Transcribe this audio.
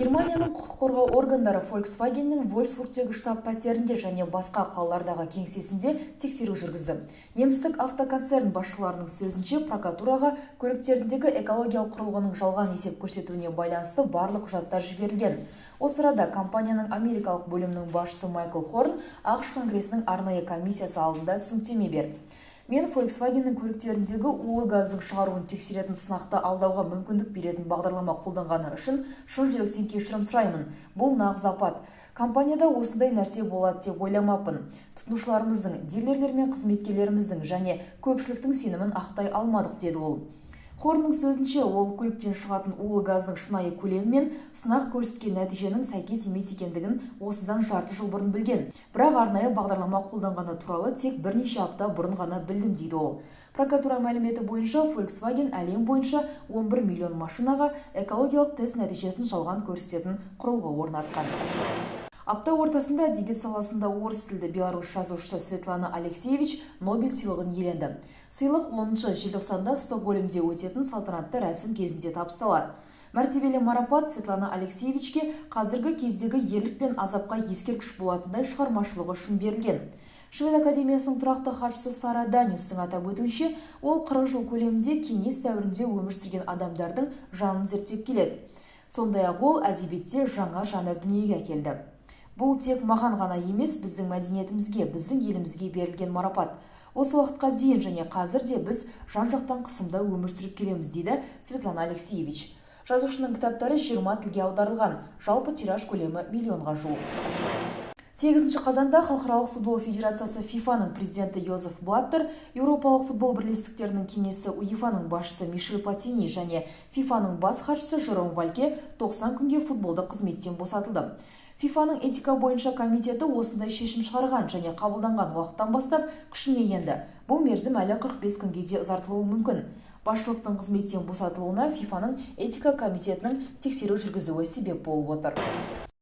Германияның құқық қорғау органдары Volkswagenнің Wolfsburgтегі штаб пәтерінде және басқа қалалардағы кеңсесінде тексеру жүргізді. Немістік автоконцерн басшыларының сөзінше, прокуратураға көліктеріндегі экологиялық құрылғының жалған есеп көрсетуіне байланысты барлық құжаттар жіберілген. Осы арада компанияның америкалық бөлімінің басшысы Майкл Хорн ақш конгресінің арнайы комиссиясы алдында түсініктеме берді. Мен Volkswagenнің көліктеріндегі улы газдың шығаруын тексеретін сынақты алдауға мүмкіндік беретін бағдарлама қолданғаны үшін шын жүректен кешірім сұраймын. Бұл нағыз апат. Компанияда осындай нәрсе болады деп ойламаппын. Тұтынушыларымыздың, дилерлер мен қызметкерлеріміздің және көпшіліктің сенімін ақтай алмадық, деді ол. Хорнның сөзінше, ол көліктен шығатын улы газдың шынайы көлемі мен сынақ көрсеткен нәтиженің сәйкес емес екендігін осыдан жарты жыл бұрын білген. Бірақ арнайы бағдарлама қолданғаны туралы тек бірнеше апта бұрын ғана білдім, дейді ол. Прокуратура мәліметі бойынша, Volkswagen әлем бойынша 11 миллион машинаға экологиялық тест нәтижесін жалған көрсететін құрылғы орнатқан. Апта ортасында әдебиет саласында орыс тілді белорус жазушысы Светлана Алексеевич Нобель сыйлығын иеленді. Сыйлық 10 желтоқсанда Стокгольмде өтетін салтанатты рәсім кезінде табысталады. Мәртебелі марапат Светлана Алексеевичке қазіргі кездегі ерлік пен азапқа ескерткіш болатындай шығармашылығы үшін берілген. Швед академиясының тұрақты хатшысы Сара Данюстың атап өтуінше, ол 40 жыл көлемінде кеңес дәуірінде өмір сүрген адамдардың жанын зерттеп келеді. Сондай-ақ ол әдебиетте жаңа жанр дүниеге әкелді. Бұл тек маған ғана емес, біздің мәдениетімізге, біздің елімізге берілген марапат. Осы уақытқа дейін және қазір де біз жан-жақтан қысымда өмір сүріп келеміз, дейді Светлана Алексеевич. Жазушының кітаптары 20 тілге аударылған, жалпы тираж көлемі миллионға жуық. 8 қазанда Халықаралық футбол федерациясы FIFA-ның президенті Йозеф Блаттер, Еуропалық футбол бірлестіктерінің кеңесі УЕФА-ның басшысы Мишель Платини және FIFA-ның бас хатшысы Жером Вальке 90 күнге футболды қызметтен босатылды. FIFA-ның этика бойынша комитеті осындай шешім шығарған және қабылданған уақыттан бастап күшіне енді. Бұл мерзім әлі 45 күнге де ұзартылуы мүмкін. Басшылықтың қызметтен босатылуына FIFA-ның этика комитетінің тексеру жүргізуі себеп болып отыр.